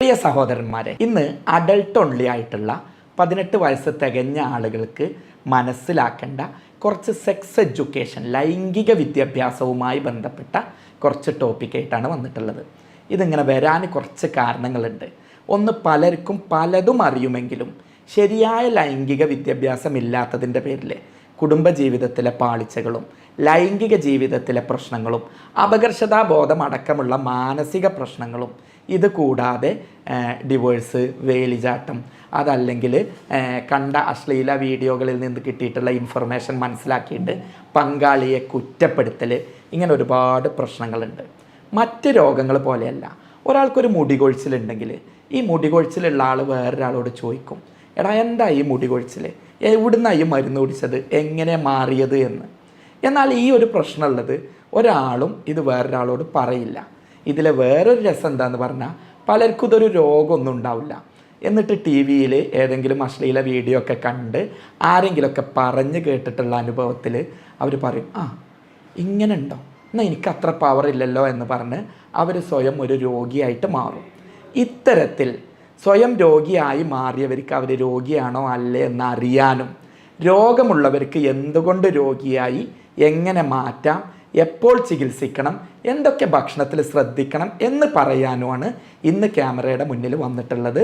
പ്രിയ സഹോദരന്മാരെ, ഇന്ന് adult only ആയിട്ടുള്ള 18 വയസ്സ് തികഞ്ഞ ആളുകൾക്ക് മനസ്സിലാക്കേണ്ട കുറച്ച് സെക്സ് എഡ്യൂക്കേഷൻ, ലൈംഗിക വിദ്യാഭ്യാസവുമായി ബന്ധപ്പെട്ട കുറച്ച് ടോപ്പിക്കായിട്ടാണ് വന്നിട്ടുള്ളത്. ഇതിങ്ങനെ വരാൻ കുറച്ച് കാരണങ്ങളുണ്ട്. ഒന്ന്, പലർക്കും പലതും അറിയുമെങ്കിലും ശരിയായ ലൈംഗിക വിദ്യാഭ്യാസം ഇല്ലാത്തതിൻ്റെ പേരിൽ കുടുംബജീവിതത്തിലെ പാളിച്ചകളും ലൈംഗിക ജീവിതത്തിലെ പ്രശ്നങ്ങളും അപകർഷതാബോധം അടക്കമുള്ള മാനസിക പ്രശ്നങ്ങളും, ഇത് കൂടാതെ ഡിവോഴ്സ്, വേലിചാട്ടം, അതല്ലെങ്കിൽ കണ്ട അശ്ലീല വീഡിയോകളിൽ നിന്ന് കിട്ടിയിട്ടുള്ള ഇൻഫർമേഷൻ മനസ്സിലാക്കിയിട്ട് പങ്കാളിയെ കുറ്റപ്പെടുത്തൽ, ഇങ്ങനെ ഒരുപാട് പ്രശ്നങ്ങളുണ്ട്. മറ്റ് രോഗങ്ങൾ പോലെയല്ല. ഒരാൾക്കൊരു മുടികൊഴിച്ചിലുണ്ടെങ്കിൽ ഈ മുടികൊഴിച്ചിലുള്ള ആൾ വേറൊരാളോട് ചോദിക്കും, എടാ എന്താ ഈ മുടികൊഴിച്ചിൽ, എവിടുന്നാണ് ഈ മരുന്ന് കുടിച്ചത്, എങ്ങനെ മാറിയത് എന്ന്. എന്നാൽ ഈ ഒരു പ്രശ്നമുള്ളത് ഒരാളും ഇത് വേറൊരാളോട് പറയില്ല. ഇതിലെ വേറൊരു രസം എന്താണെന്ന് പറഞ്ഞാൽ, പലർക്കും ഇതൊരു രോഗമൊന്നും ഉണ്ടാവില്ല. എന്നിട്ട് ടി വിയിൽ ഏതെങ്കിലും അശ്ലീല വീഡിയോ ഒക്കെ കണ്ട് ആരെങ്കിലുമൊക്കെ പറഞ്ഞ് കേട്ടിട്ടുള്ള അനുഭവത്തിൽ അവർ പറയും, ഇങ്ങനെ ഉണ്ടോ, എന്നാൽ എനിക്ക് അത്ര പവർ ഇല്ലല്ലോ എന്ന് പറഞ്ഞ് അവർ സ്വയം ഒരു രോഗിയായിട്ട് മാറും. ഇത്തരത്തിൽ സ്വയം രോഗിയായി മാറിയവർക്ക് അവർ രോഗിയാണോ അല്ലേ എന്നറിയാനും, രോഗമുള്ളവർക്ക് എന്തുകൊണ്ട് രോഗിയായി, എങ്ങനെ മാറ്റാം, എപ്പോൾ ചികിത്സിക്കണം, എന്തൊക്കെ ഭക്ഷണത്തിൽ ശ്രദ്ധിക്കണം എന്ന് പറയാനുമാണ് ഇന്ന് ക്യാമറയുടെ മുന്നിൽ വന്നിട്ടുള്ളത്.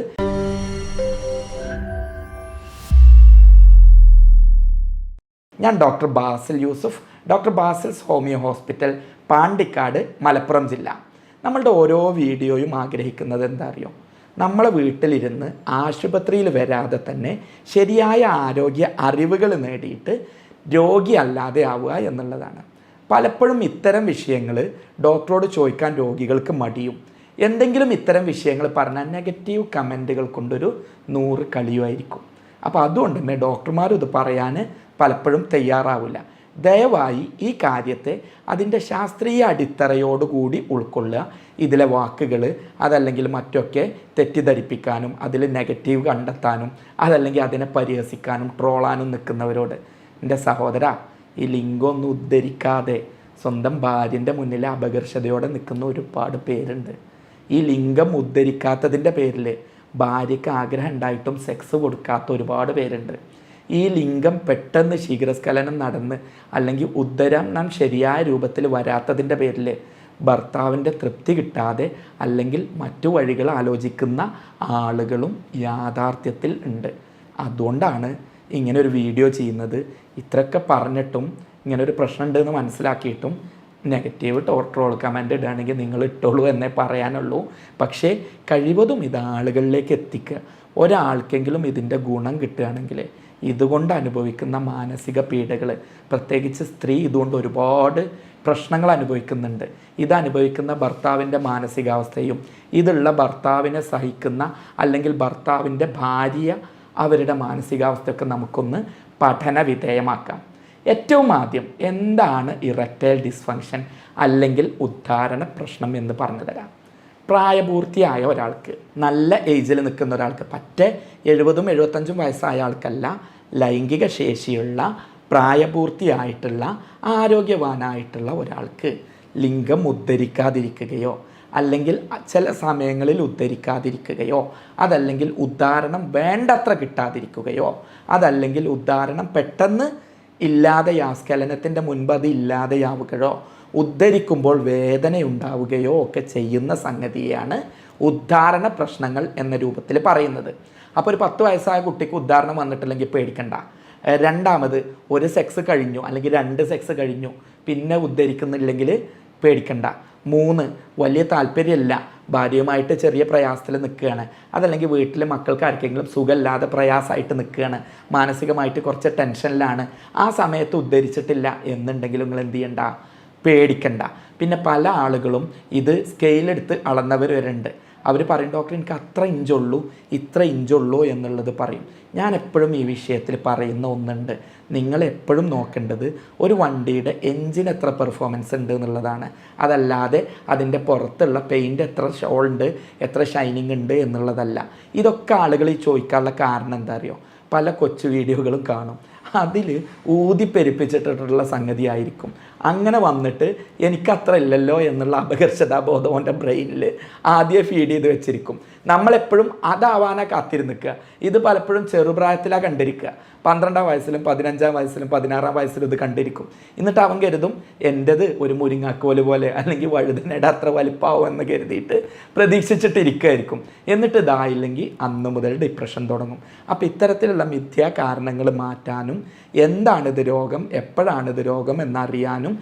ഞാൻ doctor Basil Yusuf, doctor Basil's homeo hospital, Pandikkad, Malappuram ജില്ല. നമ്മളുടെ ഓരോ വീഡിയോയും ആഗ്രഹിക്കുന്നത് എന്താ അറിയോ, നമ്മളെ വീട്ടിലിരുന്ന് ആശുപത്രിയിൽ വരാതെ തന്നെ ശരിയായ ആരോഗ്യ അറിവുകൾ നേടിയിട്ട് രോഗിയല്ലാതെ ആവുക എന്നുള്ളതാണ്. പലപ്പോഴും ഇത്തരം വിഷയങ്ങൾ ഡോക്ടറോട് ചോദിക്കാൻ രോഗികൾക്ക് മടിയും. എന്തെങ്കിലും ഇത്തരം വിഷയങ്ങൾ പറഞ്ഞാൽ നെഗറ്റീവ് കമൻറ്റുകൾ കൊണ്ടൊരു 100 കളിയുമായിരിക്കും. അപ്പോൾ അതുകൊണ്ട് തന്നെ ഡോക്ടർമാരും ഇത് പറയാൻ പലപ്പോഴും തയ്യാറാവില്ല. ദയവായി ഈ കാര്യത്തെ അതിൻ്റെ ശാസ്ത്രീയ അടിത്തറയോടുകൂടി ഉൾക്കൊള്ളുക. ഇതിലെ വാക്കുകൾ അതല്ലെങ്കിൽ മറ്റൊക്കെ തെറ്റിദ്ധരിപ്പിക്കാനും അതിൽ നെഗറ്റീവ് കണ്ടെത്താനും അതല്ലെങ്കിൽ അതിനെ പരിഹസിക്കാനും ട്രോളാനും നിൽക്കുന്നവരോട്, എൻ്റെ സഹോദര, ഈ ലിംഗമൊന്നും ഉദ്ധരിക്കാതെ സ്വന്തം ഭാര്യൻ്റെ മുന്നിൽ അപകർഷതയോടെ നിൽക്കുന്ന ഒരുപാട് പേരുണ്ട്. ഈ ലിംഗം ഉദ്ധരിക്കാത്തതിൻ്റെ പേരിൽ ഭാര്യയ്ക്ക് ആഗ്രഹം ഉണ്ടായിട്ടും സെക്സ് കൊടുക്കാത്ത ഒരുപാട് പേരുണ്ട്. ഈ ലിംഗം പെട്ടെന്ന് ശീഘ്രസ്ഖലനം നടന്ന് അല്ലെങ്കിൽ ഉദ്ധരണം ശരിയായ രൂപത്തിൽ വരാത്തതിൻ്റെ പേരിൽ ഭർത്താവിൻ്റെ തൃപ്തി കിട്ടാതെ അല്ലെങ്കിൽ മറ്റു വഴികൾ ആലോചിക്കുന്ന ആളുകളും യാഥാർത്ഥ്യത്തിൽ ഉണ്ട്. അതുകൊണ്ടാണ് ഇങ്ങനെ ഒരു വീഡിയോ ചെയ്യുന്നത്. ഇത്രയൊക്കെ പറഞ്ഞിട്ടും ഇങ്ങനെ ഒരു പ്രശ്നമുണ്ട് എന്ന് മനസ്സിലാക്കിയിട്ടും നെഗറ്റീവ് ട്രോൾ കമൻ്റ് ഇടുകയാണെങ്കിൽ നിങ്ങൾ ഇട്ടോളൂ എന്നേ പറയാനുള്ളൂ. പക്ഷേ കഴിവതും ഇത് ആളുകളിലേക്ക് എത്തിക്കുക. ഒരാൾക്കെങ്കിലും ഇതിൻ്റെ ഗുണം കിട്ടുകയാണെങ്കിൽ ഇതുകൊണ്ട് അനുഭവിക്കുന്ന മാനസിക പീഡകൾ, പ്രത്യേകിച്ച് സ്ത്രീ ഇതുകൊണ്ട് ഒരുപാട് പ്രശ്നങ്ങൾ അനുഭവിക്കുന്നുണ്ട്. ഇതനുഭവിക്കുന്ന ഭർത്താവിൻ്റെ മാനസികാവസ്ഥയും ഇതുള്ള ഭർത്താവിനെ സഹിക്കുന്ന അല്ലെങ്കിൽ ഭർത്താവിൻ്റെ ഭാര്യ അവരുടെ മാനസികാവസ്ഥയൊക്കെ നമുക്കൊന്ന് പഠന വിധേയമാക്കാം. ഏറ്റവും ആദ്യം എന്താണ് ഇറക്ടൈൽ ഡിസ്ഫങ്ഷൻ അല്ലെങ്കിൽ ഉദ്ധാരണ പ്രശ്നം എന്ന് പറഞ്ഞു തരാം. പ്രായപൂർത്തിയായ ഒരാൾക്ക്, നല്ല ഏജിൽ നിൽക്കുന്ന ഒരാൾക്ക്, പറ്റേ 70ഉം 75ഉം വയസ്സായ ആൾക്കല്ല, ലൈംഗിക ശേഷിയുള്ള പ്രായപൂർത്തിയായിട്ടുള്ള ആരോഗ്യവാനായിട്ടുള്ള ഒരാൾക്ക് ലിംഗം ഉദ്ധരിക്കാതിരിക്കുകയോ അല്ലെങ്കിൽ ചില സമയങ്ങളിൽ ഉദ്ധരിക്കാതിരിക്കുകയോ അതല്ലെങ്കിൽ ഉദ്ധാരണം വേണ്ടത്ര കിട്ടാതിരിക്കുകയോ അതല്ലെങ്കിൽ ഉദ്ധാരണം പെട്ടെന്ന് സ്ഖലനത്തിൻ്റെ മുൻപ് അത് ഇല്ലാതെയാവുകയോ ഉദ്ധരിക്കുമ്പോൾ വേദനയുണ്ടാവുകയോ ഒക്കെ ചെയ്യുന്ന സംഗതിയാണ് ഉദ്ധാരണ പ്രശ്നങ്ങൾ എന്ന രൂപത്തിൽ പറയുന്നത്. അപ്പോൾ ഒരു 10 വയസ്സായ കുട്ടിക്ക് ഉദ്ധാരണം വന്നിട്ടില്ലെങ്കിൽ പേടിക്കണ്ട. രണ്ടാമത് ഒരു സെക്സ് കഴിഞ്ഞു അല്ലെങ്കിൽ 2 സെക്സ് കഴിഞ്ഞു പിന്നെ ഉദ്ധരിക്കുന്നില്ലെങ്കിൽ പേടിക്കണ്ട. 3, വലിയ താല്പര്യമില്ല, ഭാര്യയുമായിട്ട് ചെറിയ പ്രയാസത്തിൽ നിൽക്കുകയാണ്, അതല്ലെങ്കിൽ വീട്ടിലെ മക്കൾക്ക് ആർക്കെങ്കിലും സുഖമില്ലാതെ പ്രയാസമായിട്ട് നിൽക്കുകയാണ്, മാനസികമായിട്ട് കുറച്ച് ടെൻഷനിലാണ്, ആ സമയത്ത് ഉദ്ധരിച്ചിട്ടില്ല എന്നുണ്ടെങ്കിലും നിങ്ങൾ എന്ത് ചെയ്യണ്ട, പേടിക്കണ്ട. പിന്നെ പല ആളുകളും ഇത് സ്കെയിലെടുത്ത് അളന്നവർ വരുന്നുണ്ട്. അവർ പറയും, ഡോക്ടർ എനിക്ക് അത്ര ഇഞ്ചുള്ളൂ ഇത്ര ഇഞ്ചുള്ളൂ എന്നുള്ളത് പറയും. ഞാൻ എപ്പോഴും ഈ വിഷയത്തിൽ പറയുന്ന ഒന്നുണ്ട്, നിങ്ങൾ എപ്പോഴും നോക്കേണ്ടത് ഒരു വണ്ടിയുടെ എൻജിൻ എത്ര പെർഫോമൻസ് ഉണ്ട് എന്നുള്ളതാണ്. അതല്ലാതെ അതിൻ്റെ പുറത്തുള്ള പെയിൻറ്റ് എത്ര ഷോളുണ്ട്, എത്ര ഷൈനിങ് ഉണ്ട് എന്നുള്ളതല്ല. ഇതൊക്കെ ആളുകൾ ഈ ചോദിക്കാനുള്ള കാരണം എന്താ അറിയോ, പല കൊച്ചു വീഡിയോകളും കാണും, അതിൽ ഊതിപ്പെരുപ്പിച്ചിട്ടുള്ള സംഗതി ആയിരിക്കും. അങ്ങനെ വന്നിട്ട് എനിക്കത്ര ഇല്ലല്ലോ എന്നുള്ള അപകർഷതാബോധം എൻ്റെ ബ്രെയിനിൽ ആദ്യം ഫീഡ് ചെയ്ത് വെച്ചിരിക്കും. നമ്മളെപ്പോഴും അതാവാനാ കാത്തിരുന്നിക്കുക. ഇത് പലപ്പോഴും ചെറുപ്രായത്തിലാണ് കണ്ടിരിക്കുക. 12-ാം വയസ്സിലും 15-ാം വയസ്സിലും 16-ാം വയസ്സിലും ഇത് കണ്ടിരിക്കും. എന്നിട്ട് അവൻ കരുതും എൻ്റെത് ഒരു മുരിങ്ങാക്കോല് പോലെ അല്ലെങ്കിൽ വഴുതനയുടെ അത്ര വലിപ്പാവും എന്ന് കരുതിയിട്ട് പ്രതീക്ഷിച്ചിട്ടിരിക്കുമായിരിക്കും. എന്നിട്ട് ഇതായില്ലെങ്കിൽ അന്ന് മുതൽ ഡിപ്രഷൻ തുടങ്ങും. അപ്പോൾ ഇത്തരത്തിലുള്ള മിഥ്യാ കാരണങ്ങൾ മാറ്റാനും എന്താണിത് രോഗം, എപ്പോഴാണിത് രോഗം എന്നറിയാനും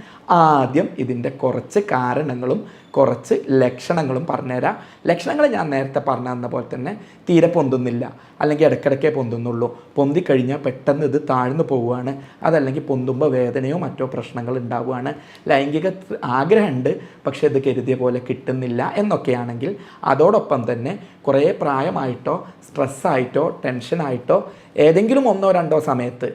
ആദ്യം ഇതിൻ്റെ കുറച്ച് കാരണങ്ങളും കുറച്ച് ലക്ഷണങ്ങളും പറഞ്ഞുതരാം. ലക്ഷണങ്ങൾ ഞാൻ നേരത്തെ പറഞ്ഞു തന്ന പോലെ തന്നെ തീരെ പൊന്തുന്നില്ല, അല്ലെങ്കിൽ ഇടയ്ക്കിടയ്ക്കേ പൊന്തുന്നുള്ളൂ, പൊന്തിക്കഴിഞ്ഞാൽ പെട്ടെന്ന് ഇത് താഴ്ന്നു പോവുകയാണ്, അതല്ലെങ്കിൽ പൊന്തുമ്പോൾ വേദനയോ മറ്റോ പ്രശ്നങ്ങൾ ഉണ്ടാവുകയാണ്, ലൈംഗിക ആഗ്രഹമുണ്ട് പക്ഷേ ഇത് കരുതിയ പോലെ കിട്ടുന്നില്ല എന്നൊക്കെയാണെങ്കിൽ, അതോടൊപ്പം തന്നെ കുറേ പ്രായമായിട്ടോ സ്ട്രെസ്സായിട്ടോ ടെൻഷനായിട്ടോ ഏതെങ്കിലും 1-2 സമയത്ത്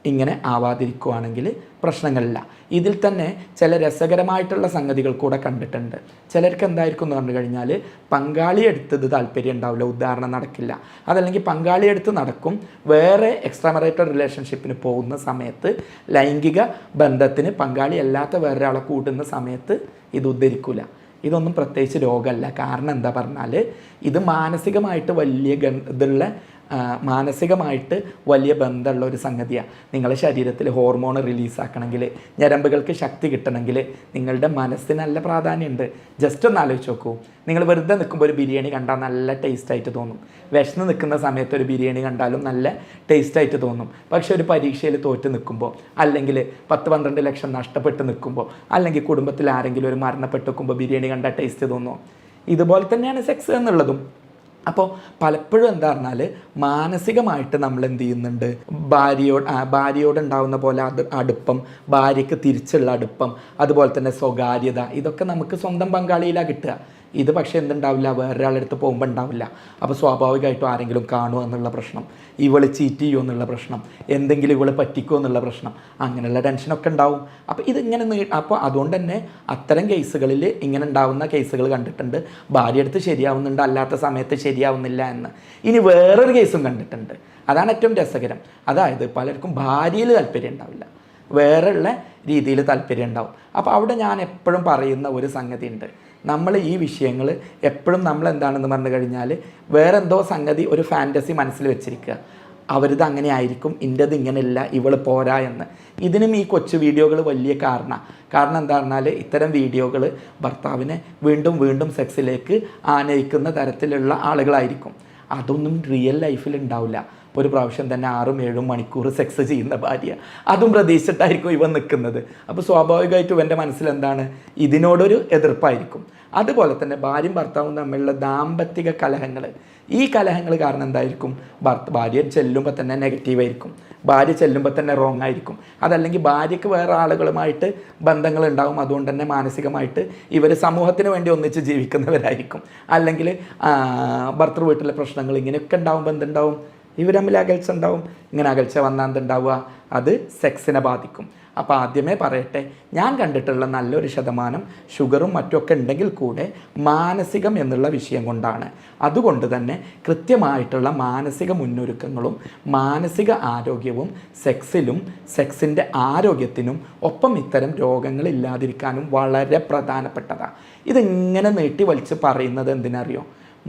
ഇങ്ങനെ ആവാതിരിക്കുകയാണെങ്കിൽ പ്രശ്നങ്ങളില്ല. ഇതിൽ തന്നെ ചില രസകരമായിട്ടുള്ള സംഗതികൾ കൂടെ കണ്ടിട്ടുണ്ട്. ചിലർക്ക് എന്തായിരിക്കും എന്ന് പറഞ്ഞു കഴിഞ്ഞാൽ പങ്കാളിയെടുത്തത് താല്പര്യം ഉണ്ടാവില്ല, ഉദാഹരണം നടക്കില്ല, അതല്ലെങ്കിൽ പങ്കാളിയെടുത്ത് നടക്കും, വേറെ എക്സ്ട്രാ മറൈറ്റൽ റിലേഷൻഷിപ്പിന് പോകുന്ന സമയത്ത് ലൈംഗിക ബന്ധത്തിന് പങ്കാളിയല്ലാത്ത വേറൊരാളെ കൂടുന്ന സമയത്ത് ഇത് ഉദ്ധരിക്കില്ല. ഇതൊന്നും പ്രത്യേകിച്ച് രോഗമല്ല. കാരണം എന്താ പറഞ്ഞാൽ ഇത് മാനസികമായിട്ട് മാനസികമായിട്ട് വലിയ ബന്ധമുള്ള ഒരു സംഗതിയാണ്. നിങ്ങളുടെ ശരീരത്തിൽ ഹോർമോൺ റിലീസാക്കണമെങ്കിൽ, ഞരമ്പുകൾക്ക് ശക്തി കിട്ടണമെങ്കിൽ നിങ്ങളുടെ മനസ്സിന് നല്ല പ്രാധാന്യമുണ്ട്. ജസ്റ്റ് ഒന്ന് ആലോചിച്ച് നോക്കൂ. നിങ്ങൾ വെറുതെ നിൽക്കുമ്പോൾ ഒരു ബിരിയാണി കണ്ടാൽ നല്ല ടേസ്റ്റായിട്ട് തോന്നും. വിശന്ന് നിൽക്കുന്ന സമയത്ത് ഒരു ബിരിയാണി കണ്ടാലും നല്ല ടേസ്റ്റായിട്ട് തോന്നും. പക്ഷേ ഒരു പരീക്ഷയിൽ തോറ്റ് നിൽക്കുമ്പോൾ, അല്ലെങ്കിൽ 10-12 ലക്ഷം നഷ്ടപ്പെട്ട് നിൽക്കുമ്പോൾ, അല്ലെങ്കിൽ കുടുംബത്തിൽ ആരെങ്കിലും ഒരു മരണപ്പെട്ട് നിൽക്കുമ്പോൾ ബിരിയാണി കണ്ടാൽ ടേസ്റ്റ് തോന്നുമോ? ഇതുപോലെ തന്നെയാണ് സെക്സ് എന്നുള്ളതും. അപ്പോൾ പലപ്പോഴും എന്താ പറഞ്ഞാൽ മാനസികമായിട്ട് നമ്മൾ എന്ത് ചെയ്യുന്നുണ്ട്, ഭാര്യയോടുണ്ടാവുന്ന പോലെ അടുപ്പം, ഭാര്യയ്ക്ക് തിരിച്ചുള്ള അടുപ്പം, അതുപോലെ തന്നെ സ്വകാര്യത, ഇതൊക്കെ നമുക്ക് സ്വന്തം പങ്കാളിയിലാണ് കിട്ടുക. ഇത് പക്ഷേ എന്തുണ്ടാവില്ല, വേറൊരാളെടുത്ത് പോകുമ്പോൾ ഉണ്ടാവില്ല. അപ്പോൾ സ്വാഭാവികമായിട്ടും ആരെങ്കിലും കാണുമോ എന്നുള്ള പ്രശ്നം, ഇവൾ ചീറ്റ് ചെയ്യുമോ എന്നുള്ള പ്രശ്നം, എന്തെങ്കിലും ഇവൾ പറ്റിക്കുമോ എന്നുള്ള പ്രശ്നം, അങ്ങനെയുള്ള ടെൻഷനൊക്കെ ഉണ്ടാവും. അപ്പോൾ ഇതിങ്ങനെ അപ്പോൾ അതുകൊണ്ട് തന്നെ അത്തരം കേസുകളിൽ ഇങ്ങനെ ഉണ്ടാവുന്ന കേസുകൾ കണ്ടിട്ടുണ്ട്. ഭാര്യ അടുത്ത് ശരിയാവുന്നുണ്ട്, അല്ലാത്ത സമയത്ത് ശരിയാവുന്നില്ല എന്ന്. ഇനി വേറൊരു കേസും കണ്ടിട്ടുണ്ട്. അതാണ് ഏറ്റവും രസകരം. അതായത് പലർക്കും ഭാര്യയിൽ താല്പര്യം ഉണ്ടാവില്ല, വേറെയുള്ള രീതിയിൽ താല്പര്യം ഉണ്ടാവും. അപ്പോൾ അവിടെ ഞാൻ എപ്പോഴും പറയുന്ന ഒരു സംഗതി ഉണ്ട്. നമ്മൾ ഈ വിഷയങ്ങൾ എപ്പോഴും നമ്മൾ എന്താണെന്ന് പറഞ്ഞു കഴിഞ്ഞാൽ വേറെന്തോ സംഗതി, ഒരു ഫാൻറ്റസി മനസ്സിൽ വെച്ചിരിക്കുക. അവരിത് അങ്ങനെ ആയിരിക്കും, ഇൻ്റെത് ഇങ്ങനെയല്ല, ഇവൾ പോരാ എന്ന്. ഇതിനും ഈ കൊച്ചു വീഡിയോകൾ വലിയ കാരണം എന്താ പറഞ്ഞാൽ ഇത്തരം വീഡിയോകൾ ഭർത്താവിനെ വീണ്ടും വീണ്ടും സെക്സിലേക്ക് ആനയിക്കുന്ന തരത്തിലുള്ള ആളുകളായിരിക്കും. അതൊന്നും റിയൽ ലൈഫിൽ ഉണ്ടാവില്ല. ഒരു പ്രാവശ്യം തന്നെ 6-7 മണിക്കൂർ സെക്സ് ചെയ്യുന്ന ഭാര്യ, അതും പ്രതീക്ഷിച്ചിട്ടായിരിക്കും ഇവൻ നിൽക്കുന്നത്. അപ്പോൾ സ്വാഭാവികമായിട്ടും എൻ്റെ മനസ്സിലെന്താണ്, ഇതിനോടൊരു എതിർപ്പായിരിക്കും. അതുപോലെ തന്നെ ഭാര്യയും ഭർത്താവും തമ്മിലുള്ള ദാമ്പത്തിക കലഹങ്ങൾ, ഈ കലഹങ്ങൾ കാരണം എന്തായിരിക്കും, ഭാര്യ ചെല്ലുമ്പോൾ തന്നെ നെഗറ്റീവായിരിക്കും, ഭാര്യ ചെല്ലുമ്പോൾ തന്നെ റോങ് ആയിരിക്കും. അതല്ലെങ്കിൽ ഭാര്യയ്ക്ക് വേറെ ആളുകളുമായിട്ട് ബന്ധങ്ങളുണ്ടാവും, അതുകൊണ്ട് തന്നെ മാനസികമായിട്ട് ഇവർ സമൂഹത്തിന് വേണ്ടി ഒന്നിച്ച് ജീവിക്കുന്നവരായിരിക്കും. അല്ലെങ്കിൽ ഭർത്തൃ വീട്ടിലെ പ്രശ്നങ്ങൾ ഇങ്ങനെയൊക്കെ ഉണ്ടാവുമ്പോൾ എന്തുണ്ടാവും, ഇവർ തമ്മിൽ അകൽച്ച ഉണ്ടാവും. ഇങ്ങനെ അകൽച്ച വന്നാൽ എന്തുണ്ടാവുക, അത് സെക്സിനെ ബാധിക്കും. അപ്പോൾ ആദ്യമേ പറയട്ടെ, ഞാൻ കണ്ടിട്ടുള്ള നല്ലൊരു ശതമാനം ഷുഗറും മറ്റുമൊക്കെ ഉണ്ടെങ്കിൽ കൂടെ മാനസികം എന്നുള്ള വിഷയം കൊണ്ടാണ്. അതുകൊണ്ട് തന്നെ കൃത്യമായിട്ടുള്ള മാനസിക മുന്നൊരുക്കങ്ങളും മാനസിക ആരോഗ്യവും സെക്സിൻ്റെ ആരോഗ്യത്തിനും ഒപ്പം ഇത്തരം രോഗങ്ങൾ ഇല്ലാതിരിക്കാനും വളരെ പ്രധാനപ്പെട്ടതാണ്. ഇതിങ്ങനെ നീട്ടി വലിച്ച് പറയുന്നത് എന്തിനറിയോ,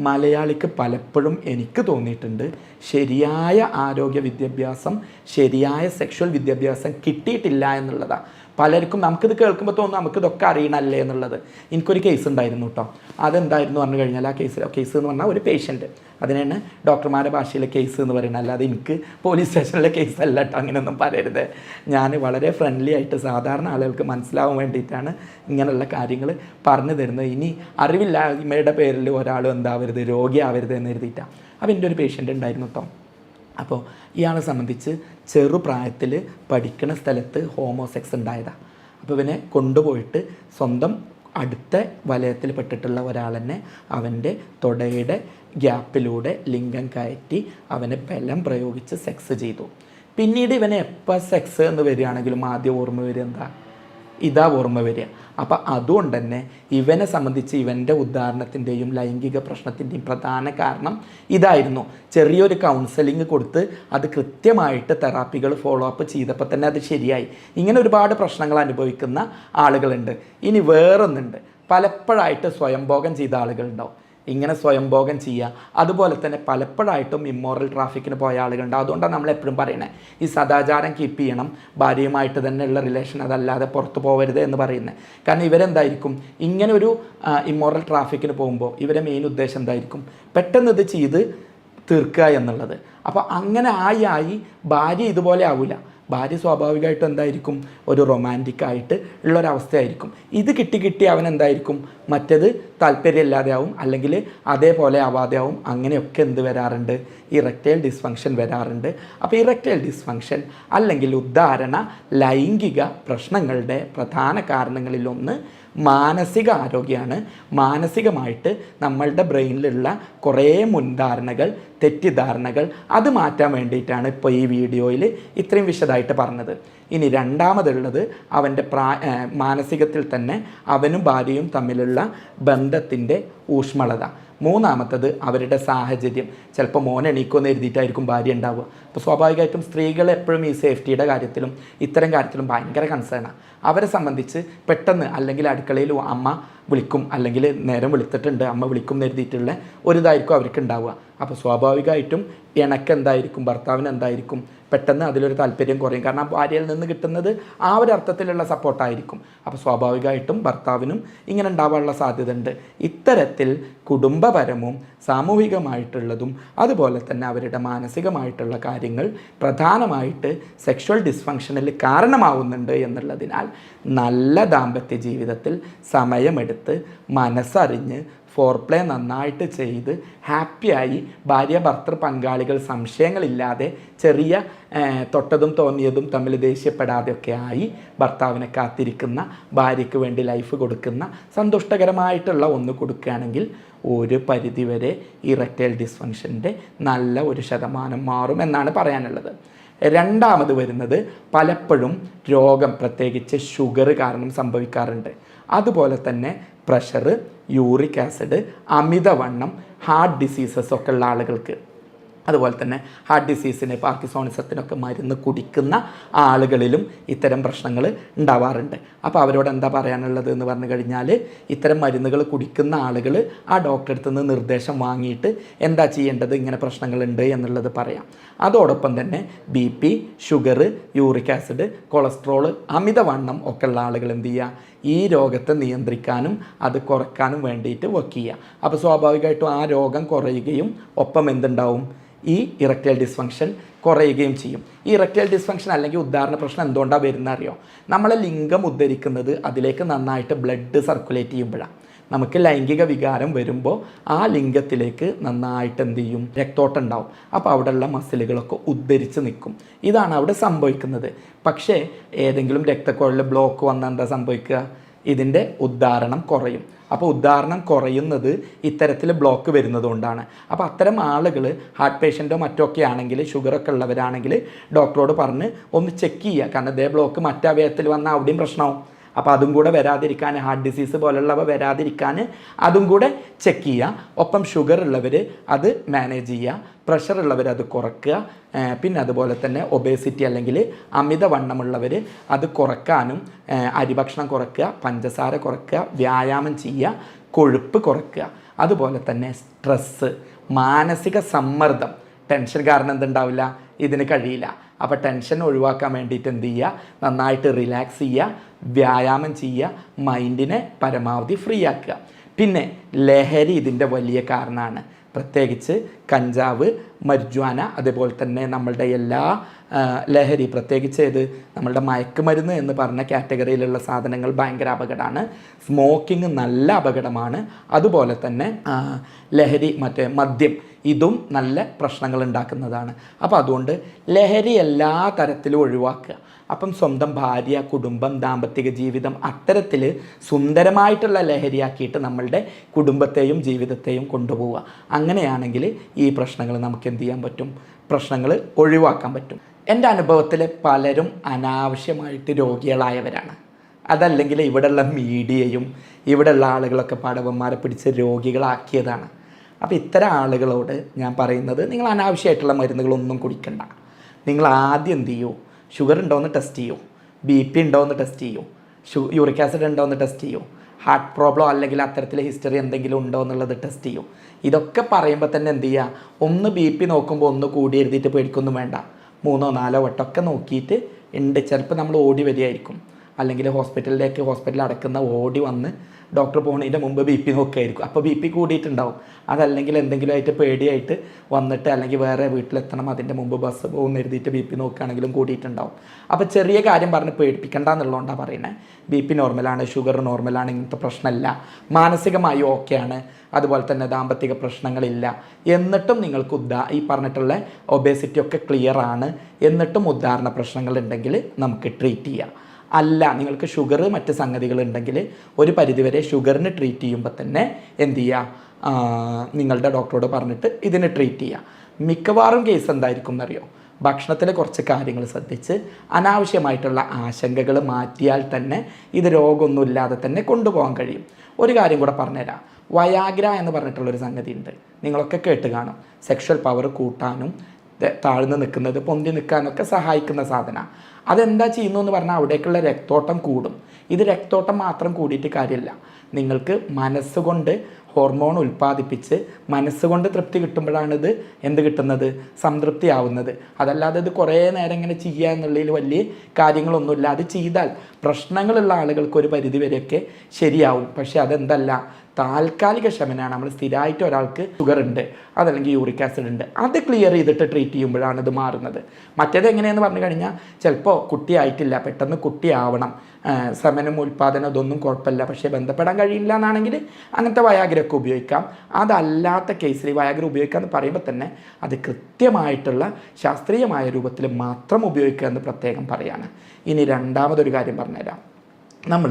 മലയാളിക്ക് പലപ്പോഴും എനിക്ക് തോന്നിയിട്ടുണ്ട് ശരിയായ ആരോഗ്യ വിദ്യാഭ്യാസം, ശരിയായ സെക്ഷൽ വിദ്യാഭ്യാസം കിട്ടിയിട്ടില്ല എന്നുള്ളതാണ്. പലർക്കും നമുക്കിത് കേൾക്കുമ്പോൾ തോന്നും നമുക്കിതൊക്കെ അറിയണമല്ലേ എന്നുള്ളത്. എനിക്കൊരു കേസ് ഉണ്ടായിരുന്നു കേട്ടോ. അതെന്തായിരുന്നു പറഞ്ഞു കഴിഞ്ഞാൽ, ആ കേസ് എന്ന് പറഞ്ഞാൽ ഒരു പേഷ്യൻറ്റ്, അതിനാണ് ഡോക്ടർമാരുടെ ഭാഷയിലെ കേസ് എന്ന് പറയുന്നത്. അല്ലാതെ എനിക്ക് പോലീസ് സ്റ്റേഷനിലെ കേസല്ല കേട്ടോ, അങ്ങനെയൊന്നും പറയരുത്. ഞാൻ വളരെ ഫ്രണ്ട്ലി ആയിട്ട് സാധാരണ ആളുകൾക്ക് മനസ്സിലാവാൻ വേണ്ടിയിട്ടാണ് ഇങ്ങനെയുള്ള കാര്യങ്ങൾ പറഞ്ഞു തരുന്നത്. ഇനി അറിവില്ലായ്മയുടെ പേരിൽ ഒരാളും എന്താവരുത്, രോഗിയാവരുത് എന്ന് എഴുതിയിട്ടാണ്. അപ്പോൾ എൻ്റെ ഒരു പേഷ്യൻ്റ് ഉണ്ടായിരുന്നു കേട്ടോ. അപ്പോൾ ഇയാളെ സംബന്ധിച്ച് ചെറുപ്രായത്തിൽ പഠിക്കുന്ന സ്ഥലത്ത് ഹോമോസെക്സ് ഉണ്ടായതാണ്. അപ്പോൾ ഇവനെ കൊണ്ടുപോയിട്ട് സ്വന്തം അടുത്ത വലയത്തിൽ പെട്ടിട്ടുള്ള ഒരാൾ തന്നെ അവൻ്റെ തൊടയുടെ ഗ്യാപ്പിലൂടെ ലിംഗം കയറ്റി അവനെ ബലം പ്രയോഗിച്ച് സെക്സ് ചെയ്തു. പിന്നീട് ഇവനെ എപ്പോൾ സെക്സ് എന്ന് വരികയാണെങ്കിലും ആദ്യം ഓർമ്മ വരിക എന്താ, ഇതാ ഓർമ്മ വരിക. അപ്പം അതുകൊണ്ട് തന്നെ ഇവനെ സംബന്ധിച്ച് ഇവൻ്റെ ഉദാഹരണത്തിൻ്റെയും ലൈംഗിക പ്രശ്നത്തിൻ്റെയും പ്രധാന കാരണം ഇതായിരുന്നു. ചെറിയൊരു കൗൺസിലിംഗ് കൊടുത്ത് അത് കൃത്യമായിട്ട് തെറാപ്പികൾ ഫോളോ അപ്പ് ചെയ്തപ്പോൾ തന്നെ അത് ശരിയായി. ഇങ്ങനെ ഒരുപാട് പ്രശ്നങ്ങൾ അനുഭവിക്കുന്ന ആളുകളുണ്ട്. ഇനി വേറൊന്നുണ്ട്, പലപ്പോഴായിട്ട് സ്വയംഭോഗം ചെയ്ത ആളുകളുണ്ടാവും. ഇങ്ങനെ സ്വയംഭോഗം ചെയ്യുക. അതുപോലെ തന്നെ പലപ്പോഴായിട്ടും ഇമ്മോറൽ ട്രാഫിക്കിന് പോയ ആളുകളുണ്ട്. അതുകൊണ്ടാണ് നമ്മൾ എപ്പോഴും പറയണേ ഈ സദാചാരം കീപ്പ് ചെയ്യണം, ഭാര്യയുമായിട്ട് തന്നെയുള്ള റിലേഷൻ, അതല്ലാതെ പുറത്ത് പോകരുത് എന്ന് പറയുന്നത്. കാരണം ഇവരെന്തായിരിക്കും ഇങ്ങനെ ഒരു ഇമ്മോറൽ ട്രാഫിക്കിന് പോകുമ്പോൾ ഇവരെ മെയിൻ ഉദ്ദേശം എന്തായിരിക്കും, പെട്ടെന്ന് ഇത് ചെയ്ത് തീർക്കുക എന്നുള്ളത്. അപ്പോൾ അങ്ങനെ ആയി ഭാര്യ ഇതുപോലെ ആവില്ല. ഭാര്യ സ്വാഭാവികമായിട്ടും എന്തായിരിക്കും ഒരു റൊമാൻറ്റിക്കായിട്ട് ഉള്ളൊരവസ്ഥയായിരിക്കും. ഇത് കിട്ടി അവൻ എന്തായിരിക്കും മറ്റേത് താല്പര്യമില്ലാതെ ആവും, അല്ലെങ്കിൽ അതേപോലെ ആവാതെ ആവും. അങ്ങനെയൊക്കെ എന്ത് വരാറുണ്ട്, ഇറക്റ്റൈൽ ഡിസ്ഫങ്ഷൻ വരാറുണ്ട്. അപ്പോൾ ഇറക്റ്റൈൽ ഡിസ്ഫങ്ഷൻ അല്ലെങ്കിൽ ഉദ്ധാരണ ലൈംഗിക പ്രശ്നങ്ങളുടെ പ്രധാന കാരണങ്ങളിലൊന്ന് മാനസിക ആരോഗ്യമാണ്. മാനസികമായിട്ട് നമ്മളുടെ ബ്രെയിനിലുള്ള കുറേ മുൻധാരണകൾ, തെറ്റിദ്ധാരണകൾ, അത് മാറ്റാൻ വേണ്ടിയിട്ടാണ് ഇപ്പോൾ ഈ വീഡിയോയിൽ ഇത്രയും വിശദമായിട്ട് പറഞ്ഞത്. ഇനി രണ്ടാമതുള്ളത് അവൻ്റെ മാനസികത്തിൽ തന്നെ അവനും ഭാര്യയും തമ്മിലുള്ള ബന്ധത്തിൻ്റെ ഊഷ്മളത. മൂന്നാമത്തത് അവരുടെ സാഹചര്യം. ചിലപ്പോൾ മോൻ എണീക്കുമെന്ന് എഴുതിയിട്ടായിരിക്കും ഭാര്യ ഉണ്ടാവുക. അപ്പോൾ സ്വാഭാവികമായിട്ടും സ്ത്രീകൾ എപ്പോഴും ഈ സേഫ്റ്റിയുടെ കാര്യത്തിലും ഇത്തരം കാര്യത്തിലും ഭയങ്കര കൺസേണാണ്. അവരെ സംബന്ധിച്ച് പെട്ടെന്ന് അല്ലെങ്കിൽ അടുക്കളയിൽ അമ്മ വിളിക്കും, അല്ലെങ്കിൽ നേരം വിളിച്ചിട്ടുണ്ട് അമ്മ വിളിക്കും എന്ന് എഴുതിയിട്ടുള്ള ഒരു ഇതായിരിക്കും അവർക്ക് ഉണ്ടാവുക. അപ്പോൾ സ്വാഭാവികമായിട്ടും എന്തായിരിക്കും, ഭർത്താവിന് എന്തായിരിക്കും പെട്ടെന്ന് അതിലൊരു താല്പര്യം കുറയും. കാരണം ഭാര്യയിൽ നിന്ന് കിട്ടുന്നത് ആ ഒരു അർത്ഥത്തിലുള്ള സപ്പോർട്ടായിരിക്കും. അപ്പോൾ സ്വാഭാവികമായിട്ടും ഭർത്താവിനും ഇങ്ങനെ ഉണ്ടാവാനുള്ള സാധ്യത ഉണ്ട്. ഇത്തരത്തിൽ കുടുംബപരവും സാമൂഹികമായിട്ടുള്ളതും അതുപോലെ തന്നെ അവരുടെ മാനസികമായിട്ടുള്ള കാര്യങ്ങൾ പ്രധാനമായിട്ട് സെക്ഷൽ ഡിസ്ഫങ്ഷനിൽ കാരണമാവുന്നുണ്ട് എന്നുള്ളതിനാൽ നല്ല ദാമ്പത്യ ജീവിതത്തിൽ സമയമെടുത്ത് മനസ്സറിഞ്ഞ് ഫോർപ്ലേ നന്നായിട്ട് ചെയ്ത് ഹാപ്പിയായി ഭാര്യ ഭർത്തൃ പങ്കാളികൾ സംശയങ്ങളില്ലാതെ ചെറിയ തൊട്ടതും തോന്നിയതും തമ്മിൽ ദേഷ്യപ്പെടാതെയൊക്കെ ആയി ഭർത്താവിനെ കാത്തിരിക്കുന്ന, ഭാര്യയ്ക്ക് വേണ്ടി ലൈഫ് കൊടുക്കുന്ന, സന്തുഷ്ടകരമായിട്ടുള്ള ഒന്ന് കൊടുക്കുകയാണെങ്കിൽ ഒരു പരിധിവരെ ഇറക്റ്റൈൽ ഡിസ്ഫങ്ഷൻ്റെ നല്ല ഒരു ശതമാനം മാറുമെന്നാണ് പറയാനുള്ളത്. രണ്ടാമത് വരുന്നത് പലപ്പോഴും രോഗം, പ്രത്യേകിച്ച് ഷുഗർ കാരണം സംഭവിക്കാറുണ്ട്. അതുപോലെ തന്നെ പ്രഷർ, യൂറിക് ആസിഡ്, അമിതവണ്ണം, ഹാർട്ട് ഡിസീസസ് ഒക്കെ ഉള്ള ആളുകൾക്ക്, അതുപോലെ തന്നെ ഹാർട്ട് ഡിസീസിന്, പാർക്കിൻസോണിസത്തിനൊക്കെ മരുന്ന് കുടിക്കുന്ന ആളുകളിലും ഇത്തരം പ്രശ്നങ്ങൾ ഉണ്ടാവാറുണ്ട്. അപ്പോൾ അവരോട് എന്താ പറയാനുള്ളത് എന്ന് പറഞ്ഞു കഴിഞ്ഞാൽ, ഇത്തരം മരുന്നുകൾ കുടിക്കുന്ന ആളുകൾ ആ ഡോക്ടറെ അടുത്ത് നിന്ന് നിർദ്ദേശം വാങ്ങിയിട്ട് എന്താ ചെയ്യേണ്ടത്, ഇങ്ങനെ പ്രശ്നങ്ങളുണ്ട് എന്നുള്ളത് പറയാം. അതോടൊപ്പം തന്നെ BP, sugar, uric acid, cholesterol, അമിതവണ്ണം ഒക്കെ ഉള്ള ആളുകൾ എന്ത് ചെയ്യുക, ഈ രോഗത്തെ നിയന്ത്രിക്കാനും അത് കുറയ്ക്കാനും വേണ്ടിയിട്ട് വർക്ക് ചെയ്യുക. അപ്പോൾ സ്വാഭാവികമായിട്ടും ആ രോഗം കുറയുകയും ഒപ്പം എന്തുണ്ടാവും, ഈ ഇറക്റ്റൈൽ ഡിസ്ഫങ്ഷൻ കുറയുകയും ചെയ്യും. ഈ ഇറക്റ്റൈൽ ഡിസ്ഫങ്ഷൻ അല്ലെങ്കിൽ ഉദ്ധാരണ പ്രശ്നം എന്തുകൊണ്ടാണ് വരുന്നത് അറിയോ? നമ്മളെ ലിംഗം ഉദ്ധരിക്കുന്നത് അതിലേക്ക് നന്നായിട്ട് ബ്ലഡ് സർക്കുലേറ്റ് ചെയ്യുമ്പോഴാണ്. നമുക്ക് ലൈംഗിക വികാരം വരുമ്പോൾ ആ ലിംഗത്തിലേക്ക് നന്നായിട്ട് എന്ത് ചെയ്യും, രക്തോട്ടം ഉണ്ടാവും. അപ്പോൾ അവിടെയുള്ള മസിലുകളൊക്കെ ഉദ്ധരിച്ച് നിൽക്കും. ഇതാണ് അവിടെ സംഭവിക്കുന്നത്. പക്ഷേ ഏതെങ്കിലും രക്തക്കുഴലിൽ ബ്ലോക്ക് വന്നാൽ എന്താ സംഭവിക്കുക, ഇതിൻ്റെ ഉദ്ധാരണം കുറയും. അപ്പോൾ ഉദ്ധാരണം കുറയുന്നത് ഇത്തരത്തിൽ ബ്ലോക്ക് വരുന്നത് കൊണ്ടാണ്. അപ്പോൾ അത്തരം ആളുകൾ ഹാർട്ട് പേഷ്യൻറ്റോ മറ്റോ ഒക്കെ ആണെങ്കിൽ, ഷുഗറൊക്കെ ഉള്ളവരാണെങ്കിൽ ഡോക്ടറോട് പറഞ്ഞ് ഒന്ന് ചെക്ക് ചെയ്യുക. കാരണം ഇതേ ബ്ലോക്ക് മറ്റവയവത്തിൽ വന്നാൽ അവിടെയും പ്രശ്നമാവും. അപ്പോൾ അതും കൂടെ വരാതിരിക്കാൻ, ഹാർട്ട് ഡിസീസ് പോലുള്ളവ വരാതിരിക്കാൻ അതും കൂടെ ചെക്ക് ചെയ്യുക. ഒപ്പം ഷുഗർ ഉള്ളവർ അത് മാനേജ് ചെയ്യുക, പ്രഷർ ഉള്ളവർ അത് കുറയ്ക്കുക. പിന്നെ അതുപോലെ തന്നെ ഒബേസിറ്റി അല്ലെങ്കിൽ അമിതവണ്ണമുള്ളവർ അത് കുറയ്ക്കാനും, അരിഭക്ഷണം കുറയ്ക്കുക, പഞ്ചസാര കുറയ്ക്കുക, വ്യായാമം ചെയ്യുക, കൊഴുപ്പ് കുറയ്ക്കുക. അതുപോലെ തന്നെ സ്ട്രെസ്സ്, മാനസിക സമ്മർദ്ദം, ടെൻഷൻ കാരണം എന്തുണ്ടാവില്ല, ഇതിന് കഴിയില്ല. അപ്പോൾ ടെൻഷൻ ഒഴിവാക്കാൻ വേണ്ടിയിട്ട് എന്ത് ചെയ്യുക, നന്നായിട്ട് റിലാക്സ് ചെയ്യുക, വ്യായാമം ചെയ്യുക, മൈൻഡിനെ പരമാവധി ഫ്രീ ആക്കുക. പിന്നെ ലഹരി ഇതിൻ്റെ വലിയ കാരണമാണ്. പ്രത്യേകിച്ച് കഞ്ചാവ്, മരിജ്വാന, അതേപോലെ തന്നെ നമ്മളുടെ എല്ലാ ലഹരി, പ്രത്യേകിച്ച് ഏത് നമ്മളുടെ മയക്കുമരുന്ന് എന്ന് പറഞ്ഞ കാറ്റഗറിയിലുള്ള സാധനങ്ങൾ ഭയങ്കര അപകടമാണ്. സ്മോക്കിംഗ് നല്ല അപകടമാണ്. അതുപോലെ തന്നെ ലഹരി, മദ്യം, ഇതും നല്ല പ്രശ്നങ്ങൾ ഉണ്ടാക്കുന്നതാണ്. അപ്പോൾ അതുകൊണ്ട് ലഹരി എല്ലാ തരത്തിലും ഒഴിവാക്കുക. അപ്പം സ്വന്തം ഭാര്യ, കുടുംബം, ദാമ്പത്തിക ജീവിതം അത്തരത്തിൽ സുന്ദരമായിട്ടുള്ള ലഹരിയാക്കിയിട്ട് നമ്മളുടെ കുടുംബത്തെയും ജീവിതത്തെയും കൊണ്ടുപോവുക. അങ്ങനെയാണെങ്കിൽ ഈ പ്രശ്നങ്ങൾ നമുക്ക് എന്ത് ചെയ്യാൻ പറ്റും, പ്രശ്നങ്ങൾ ഒഴിവാക്കാൻ പറ്റും. എൻ്റെ അനുഭവത്തിൽ പലരും അനാവശ്യമായിട്ട് രോഗികളായവരാണ്. അതല്ലെങ്കിൽ ഇവിടെയുള്ള മീഡിയയും ഇവിടെയുള്ള ആളുകളൊക്കെ പടവന്മാരെ പിടിച്ച് രോഗികളാക്കിയതാണ്. അപ്പോൾ ഇത്തരം ആളുകളോട് ഞാൻ പറയുന്നത്, നിങ്ങൾ അനാവശ്യമായിട്ടുള്ള മരുന്നുകളൊന്നും കുടിക്കണ്ട. നിങ്ങൾ ആദ്യം എന്ത് ചെയ്യൂ, ഷുഗർ ഉണ്ടോയെന്ന് ടെസ്റ്റ് ചെയ്യൂ, BP ഉണ്ടോയെന്ന് ടെസ്റ്റ് ചെയ്യൂ, യൂറിക് ആസിഡ് ഉണ്ടോയെന്ന് ടെസ്റ്റ് ചെയ്യൂ, ഹാർട്ട് പ്രോബ്ലം അല്ലെങ്കിൽ അത്തരത്തിലെ ഹിസ്റ്ററി എന്തെങ്കിലും ഉണ്ടോ എന്നുള്ളത് ടെസ്റ്റ് ചെയ്യും. ഇതൊക്കെ പറയുമ്പോൾ തന്നെ എന്ത് ചെയ്യുക, ഒന്ന് BP നോക്കുമ്പോൾ ഒന്ന് കൂടി എഴുതിയിട്ട് പേടിക്കൊന്നും വേണ്ട. 3 or 4 വട്ടമൊക്കെ നോക്കിയിട്ട് ഉണ്ട്. ചിലപ്പോൾ നമ്മൾ ഓടി വരികയായിരിക്കും, അല്ലെങ്കിൽ ഹോസ്പിറ്റലിൽ അടക്കുന്ന ഓടി വന്ന് ഡോക്ടർ പോകുന്നതിൻ്റെ മുമ്പ് BP നോക്കുകയായിരിക്കും. അപ്പോൾ BP കൂടിയിട്ടുണ്ടാവും. അതല്ലെങ്കിൽ എന്തെങ്കിലും ആയിട്ട് പേടിയായിട്ട് വന്നിട്ട് അല്ലെങ്കിൽ വേറെ വീട്ടിലെത്തണം, അതിൻ്റെ മുമ്പ് ബസ് പോകുന്ന എഴുതിയിട്ട് BP നോക്കുകയാണെങ്കിലും കൂടിയിട്ടുണ്ടാവും. അപ്പോൾ ചെറിയ കാര്യം പറഞ്ഞ് പേടിപ്പിക്കേണ്ട എന്നുള്ളതുകൊണ്ടാണ് പറയുന്നത്. BP നോർമലാണ്, ഷുഗർ നോർമലാണ്, ഇങ്ങനത്തെ പ്രശ്നമില്ല, മാനസികമായി ഓക്കെയാണ്, അതുപോലെ തന്നെ ദാമ്പത്തിക പ്രശ്നങ്ങളില്ല, എന്നിട്ടും നിങ്ങൾക്ക് ഈ പറഞ്ഞിട്ടുള്ള ഒബേസിറ്റി ഒക്കെ ക്ലിയർ ആണ്, എന്നിട്ടും ഉദാഹരണ പ്രശ്നങ്ങളുണ്ടെങ്കിൽ നമുക്ക് ട്രീറ്റ് ചെയ്യാം. അല്ല, നിങ്ങൾക്ക് ഷുഗർ മറ്റ് സംഗതികളുണ്ടെങ്കിൽ ഒരു പരിധിവരെ ഷുഗറിന് ട്രീറ്റ് ചെയ്യുമ്പോൾ തന്നെ എന്ത് ചെയ്യുക, നിങ്ങളുടെ ഡോക്ടറോട് പറഞ്ഞിട്ട് ഇതിന് ട്രീറ്റ് ചെയ്യുക. മിക്കവാറും കേസ് എന്തായിരിക്കും എന്നറിയോ, ഭക്ഷണത്തിൽ കുറച്ച് കാര്യങ്ങൾ ശ്രദ്ധിച്ച് അനാവശ്യമായിട്ടുള്ള ആശങ്കകൾ മാറ്റിയാൽ തന്നെ ഇത് രോഗമൊന്നുമില്ലാതെ തന്നെ കൊണ്ടുപോകാൻ കഴിയും. ഒരു കാര്യം കൂടെ പറഞ്ഞുതരാം. വയാഗ്ര എന്ന് പറഞ്ഞിട്ടുള്ളൊരു സംഗതി ഉണ്ട്, നിങ്ങളൊക്കെ കേട്ട് കാണും. സെക്ഷൽ പവർ കൂട്ടാനും താഴ്ന്നു നിൽക്കുന്നത് പൊന്തി നിൽക്കാനൊക്കെ സഹായിക്കുന്ന സാധനമാണ്. അതെന്താ ചെയ്യുന്നു എന്ന് പറഞ്ഞാൽ അവിടേക്കുള്ള രക്തോട്ടം കൂടും. ഇത് രക്തോട്ടം മാത്രം കൂടിയിട്ട് കാര്യമില്ല, നിങ്ങൾക്ക് മനസ്സുകൊണ്ട് ഹോർമോൺ ഉൽപ്പാദിപ്പിച്ച് മനസ്സുകൊണ്ട് തൃപ്തി കിട്ടുമ്പോഴാണ് ഇത് എന്ത് കിട്ടുന്നത്, സംതൃപ്തി ആവുന്നത്. അതല്ലാതെ ഇത് കുറേ നേരം ഇങ്ങനെ ചെയ്യുക എന്നുള്ളതിൽ വലിയ കാര്യങ്ങളൊന്നുമില്ല. അത് ചെയ്താൽ പ്രശ്നങ്ങളുള്ള ആളുകൾക്ക് ഒരു പരിധി വരെയൊക്കെ ശരിയാവും. പക്ഷേ അതെന്തല്ല, താൽക്കാലിക ശമനമാണ്. നമ്മൾ സ്ഥിരമായിട്ട് ഒരാൾക്ക് ഷുഗർ ഉണ്ട്, അതല്ലെങ്കിൽ യൂറിക് ആസിഡ് ഉണ്ട്, അത് ക്ലിയർ ചെയ്തിട്ട് ട്രീറ്റ് ചെയ്യുമ്പോഴാണ് ഇത് മാറുന്നത്. മറ്റേത് എങ്ങനെയെന്ന് പറഞ്ഞു കഴിഞ്ഞാൽ ചിലപ്പോൾ കുട്ടിയായിട്ടില്ല, പെട്ടെന്ന് കുട്ടിയാവണം, സമനം ഉൽപ്പാദനം ഇതൊന്നും കുഴപ്പമില്ല, പക്ഷേ ബന്ധപ്പെടാൻ കഴിയില്ല എന്നാണെങ്കിൽ അങ്ങനത്തെ വയാഗ്രയൊക്കെ ഉപയോഗിക്കാം. അതല്ലാത്ത കേസിൽ വയാഗ്ര ഉപയോഗിക്കുക എന്ന് പറയുമ്പോൾ തന്നെ അത് കൃത്യമായിട്ടുള്ള ശാസ്ത്രീയമായ രൂപത്തിൽ മാത്രം ഉപയോഗിക്കുക എന്ന് പ്രത്യേകം പറയാണ്. ഇനി രണ്ടാമതൊരു കാര്യം പറഞ്ഞുതരാം. നമ്മൾ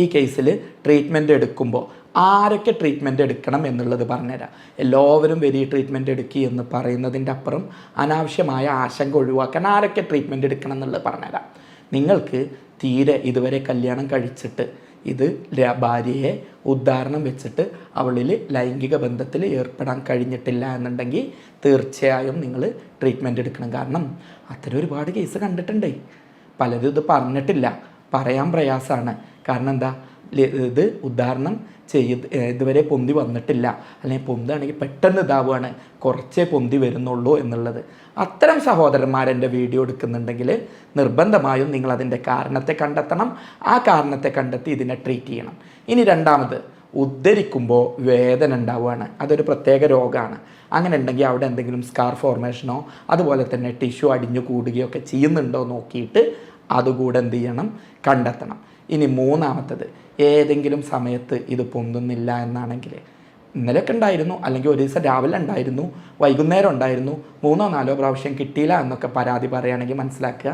ഈ കേസിൽ ട്രീറ്റ്മെൻറ്റ് എടുക്കുമ്പോൾ ആരൊക്കെ ട്രീറ്റ്മെൻറ്റ് എടുക്കണം എന്നുള്ളത് പറഞ്ഞുതരാം. എല്ലാവരും ട്രീറ്റ്മെൻറ്റ് എടുക്കുക എന്ന് പറയുന്നതിൻ്റെ അപ്പുറം അനാവശ്യമായ ആശങ്ക ഒഴിവാക്കാൻ ആരൊക്കെ ട്രീറ്റ്മെൻറ്റ് എടുക്കണം എന്നുള്ളത് പറഞ്ഞുതരാം. നിങ്ങൾക്ക് തീരെ ഇതുവരെ കല്യാണം കഴിച്ചിട്ട് ഇത് ഭാര്യയെ ഉദാഹരണം വെച്ചിട്ട് അവളിൽ ലൈംഗിക ബന്ധത്തിൽ ഏർപ്പെടാൻ കഴിഞ്ഞിട്ടില്ല എന്നുണ്ടെങ്കിൽ തീർച്ചയായും നിങ്ങൾ ട്രീറ്റ്മെൻറ്റ് എടുക്കണം. കാരണം അത്തരം ഒരുപാട് കേസ് കണ്ടിട്ടുണ്ട്. പലരും ഇത് പറഞ്ഞിട്ടില്ല, പറയാൻ പ്രയാസമാണ്. കാരണം എന്താ, ഇത് ഉദാഹരണം ഇതുവരെ പൊന്തി വന്നിട്ടില്ല, അല്ലെങ്കിൽ പൊന്താണെങ്കിൽ പെട്ടെന്ന് ഇതാവുകയാണ്, കുറച്ചേ പൊന്തി വരുന്നുള്ളൂ എന്നുള്ളത്. അത്തരം സഹോദരന്മാരെൻ്റെ വീഡിയോ എടുക്കുന്നുണ്ടെങ്കിൽ നിർബന്ധമായും നിങ്ങളതിൻ്റെ കാരണത്തെ കണ്ടെത്തണം. ആ കാരണത്തെ കണ്ടെത്തി ഇതിനെ ട്രീറ്റ് ചെയ്യണം. ഇനി രണ്ടാമത്, ഉദ്ധരിക്കുമ്പോൾ വേദന ഉണ്ടാവുകയാണ്, അതൊരു പ്രത്യേക രോഗമാണ്. അങ്ങനെ ഉണ്ടെങ്കിൽ അവിടെ എന്തെങ്കിലും സ്കാർ ഫോർമേഷനോ അതുപോലെ തന്നെ ടിഷ്യൂ അടിഞ്ഞു കൂടുകയോ ഒക്കെ ചെയ്യുന്നുണ്ടോ നോക്കിയിട്ട് അതുകൂടെ എന്ത് ചെയ്യണം, കണ്ടെത്തണം. ഇനി മൂന്നാമത്തത്, ഏതെങ്കിലും സമയത്ത് ഇത് പൊന്തുന്നില്ല എന്നാണെങ്കിൽ, ഇന്നലെയൊക്കെ ഉണ്ടായിരുന്നു, അല്ലെങ്കിൽ ഒരു ദിവസം രാവിലെ ഉണ്ടായിരുന്നു, വൈകുന്നേരം ഉണ്ടായിരുന്നു, 3 or 4 പ്രാവശ്യം കിട്ടിയില്ല എന്നൊക്കെ പരാതി പറയുകയാണെങ്കിൽ മനസ്സിലാക്കുക,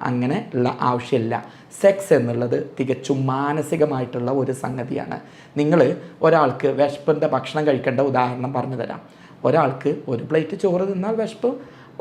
അങ്ങനെ ഉള്ള ആവശ്യമില്ല. സെക്സ് എന്നുള്ളത് തികച്ചും മാനസികമായിട്ടുള്ള ഒരു സംഗതിയാണ്. നിങ്ങൾ ഒരാൾക്ക് വിശപ്പിൻ്റെ ഭക്ഷണം കഴിക്കേണ്ട ഉദാഹരണം പറഞ്ഞു തരാം. ഒരാൾക്ക് ഒരു പ്ലേറ്റ് ചോറ് തിന്നാൽ വിശപ്പ്